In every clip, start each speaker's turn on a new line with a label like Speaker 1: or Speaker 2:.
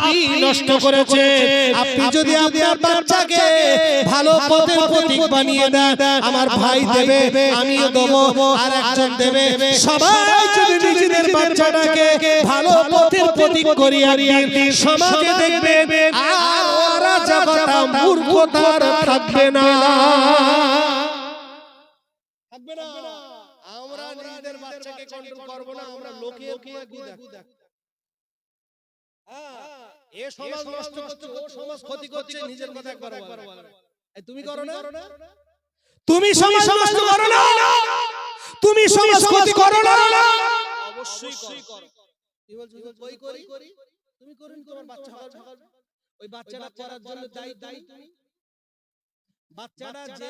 Speaker 1: আপনি নষ্ট করেছেন। আপনি যদি আপনার বাচ্চাকে ভালো পথের প্রতীক বানিয়ে দেন, আমার ভাই দেবে, আমিও দেবো, আর একজন দেবে, সবাই যদি নিজেদের বাচ্চাটাকে ভালো পথের প্রতীক করিয়ে দিন, সমাজে দেখবেন আর অরাজকতা মূর্খতা থাকবে না। থাকবে না। আমরা নিজেদের বাচ্চাকে কন্ট্রোল করব না, আমরা লোকের দেখ। এ সমাজ নষ্ট করছে, ও সমাজ ক্ষতি করছে, নিজের কথা একবার বলো। তুমি করো না, তুমি সমাজ নষ্ট করো না, তুমি সমাজ ক্ষতি করো না, অবশ্যই করো। কি বলছো? কই করি তুমি করুন, তোমার বাচ্চা হবে, ওই বাচ্চাটা করার জন্য দায়ী তুমি। বাচ্চারা যে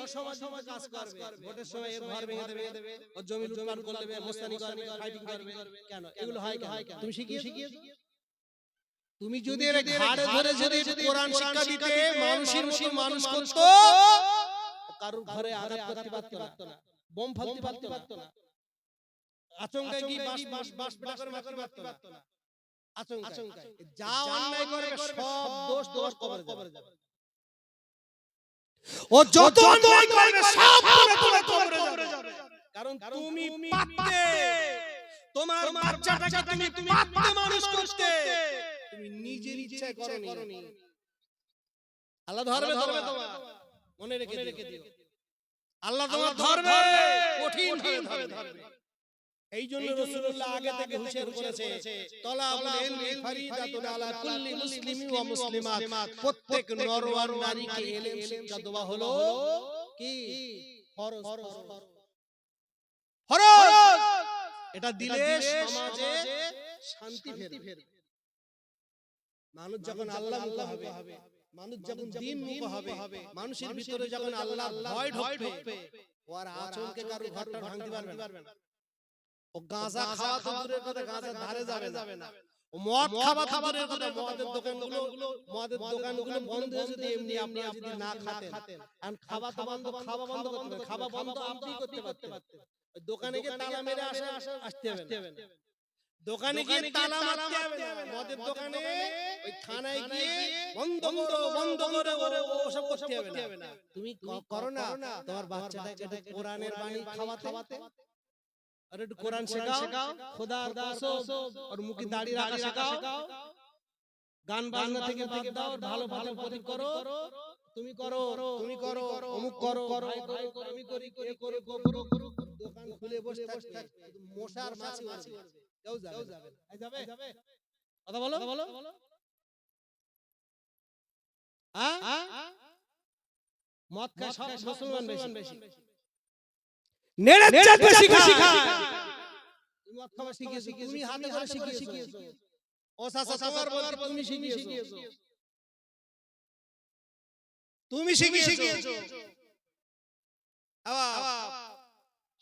Speaker 1: অসামাজিক কাজ করবে, ভোটের সময় এর ঘর ভেঙে দেবে, ওর জমি লুটপাট করে দেবে, মোস্তানি করবে, ফাইটিং করবে, কেন এগুলো হয়? তুমি শিখিয়েছো? তুমি যদি এর ঘাড়ে ধরে যদি কোরআন শিক্ষা দিতে, মানুষের মতো মানুষ করতো, কারোর ঘরে আঘাত করতে পারতো না, বোম ফেলতে পারতো না, আচমকা কি বাস করে মারতে পারতো না, আচমকা যা অন্যায় করবে সব দোষ কবরে যাবে। ও যত অন্যায় করবে সব কবরে যাবে। কারণ তুমি পারতে, তোমার বাচ্চাটাকে তুমি পারতে মানুষ করতে, তুমি নিজের ইচ্ছায় করনি। আল্লাহ ধরবে তোমার, মনে রেখে দিও, আল্লাহ তোমার ধরবে, কঠিন ভাবে ধরবে। এই জন্য রাসূলুল্লাহ আগে থেকে হুঁশিয়ার করেছে, তালাবুল ইলমি ফরিদাতুন আলা কুল্লি মুসলিমি ওয়া মুসলিমাত, প্রত্যেক নর ও নারীকে ইলম শিক্ষা দেওয়া হলো কি ফরজ। এটা দিলে সমাজে শান্তি ফিরবে। মানুষ যখন আল্লাহ মুখ হবে, মানুষ যখন দ্বীন মুখ হবে, মানুষের ভিতরে যখন আল্লাহর ভয় ঢুকবে, ওর আচমকে কারো ঘরটা ভাঙতে পারবে না। ও গাঁজা খাওয়া তো দূরের কথা, গাঁজার ধারে যাবে না। ও মদ খাওয়া তো দূরের কথা, মদের দোকানগুলো বন্ধ হয়ে যদি এমনি আপনি যদি না খাতেন, আর খাওয়া বন্ধ করতে হবে, খাওয়া বন্ধ আপনি করতে পারতেন। ওই দোকানে গিয়ে তালা মেরে আসতে হবে না, দোকানে গিয়ে তালা মারতে হবে না, মদের দোকানে ওই থানায় গিয়ে বন্ধ করে ওসব করতে হবে না। তুমি করো না, তোমার বাচ্চাটাকে কোরআনের বাণী খাওয়াতে, আর একটু কোরআন শেখাও, খোদার কসম, আর মুখে দাড়ি রাখা শেখাও, গান বাজনা থেকে বাদ দাও, ভালো ভালো প্রতীক করো, তুমি করো, অমুক করো, আমি করি, দোকান খুলে বসে থাকবে, মশার মাছি উড়বে, কেউ যাবে না। কথা বলো, মদ খায় সব মুসলমান বেশি, নেড়েচাঁদ বেশি খায়। তুমি মদ খাওয়া শিখিয়েছো, তুমি হাতে করে শিখিয়েছো, ও চাচা তোমার বলতে তুমি শিখিয়েছো, তুমি শিখিয়েছো।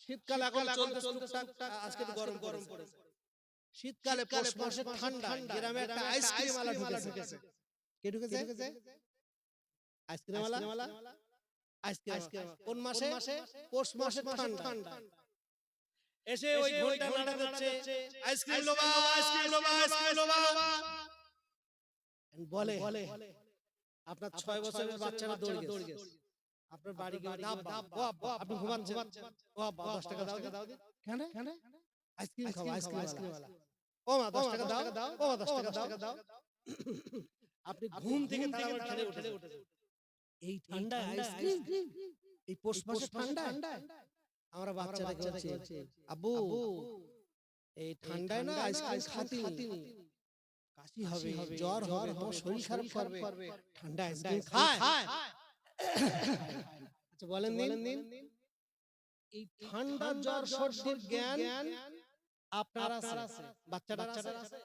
Speaker 1: শীতকাল এখন চলছে, আজকে তো গরম পড়েছে, শীতকালে পৌষ মাসে ঠান্ডা, গ্রামে একটা আইসক্রিম আলা ঢুকেছে। কে ঢুকেছে? আইসক্রিম আলা। আইসক্রিম কোন মাসে? পৌষ মাসে ঠান্ডা। এসে ওই ঘন্টা নাড়া দিচ্ছে, আইসক্রিম লোবা, আইসক্রিম লোবা। বলে আপনার 6 বছরের বাচ্চাটা দৌড়ে গেছে, আপনার বাড়ি গিয়ে আব্বা আপনি ঘুমাচ্ছেন, ও আব্বা 10 টাকা দাও। কেন? আইসক্রিম খাও, আইসক্রিম ওয়ালা। ও মা 10 টাকা দাও, ও মা 10 টাকা দাও। আপনি ঘুম থেকে তাড়াতাড়ি খেলে উঠেছেন। এই ঠান্ডা আইসক্রিম, এই পৌষ মাসে ঠান্ডা, আমরা বাচ্চাটাকে বলছি, আব্বু এই ঠান্ডায় না আইসক্রিম খাতিনি, কাশি হবে, জ্বর হবে, তোমার শরীর খারাপ করবে, ঠান্ডা আইসক্রিম খায়। আচ্ছা বলেন দিন, এই ঠান্ডা জ্বর সর্দির জ্ঞান আপনার আছে, বাচ্চাটার আছে?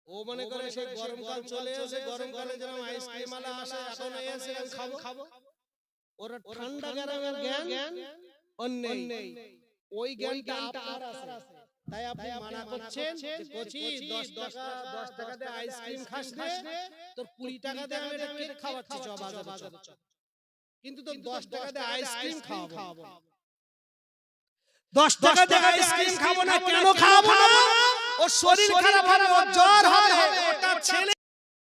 Speaker 1: ও মনে করে সেই গরমকাল চলে এসে, গরমকালে যেরকম আইসক্রিম আলা আসে, এখন এসে খাবো, ওরা ঠান্ডা গরমের জ্ঞান অন্যই, ওই জ্ঞানটা আপনার আছে। তাই আপনি মানা করছেন যে কোচি 10 টাকা দিয়ে আইসক্রিম খাস রে, তোর 20 টাকা দিয়ে আমি এটা কেক খাওয়াচ্ছি, বাজারে চল, কিন্তু তোর 10 টাকা দিয়ে আইসক্রিম খাওয়াবো না। 10 টাকা দিয়ে আইসক্রিম খাবো না, কেন খাবো না? ওর শরীর খারাপ হবে, ওর জ্বর হবে।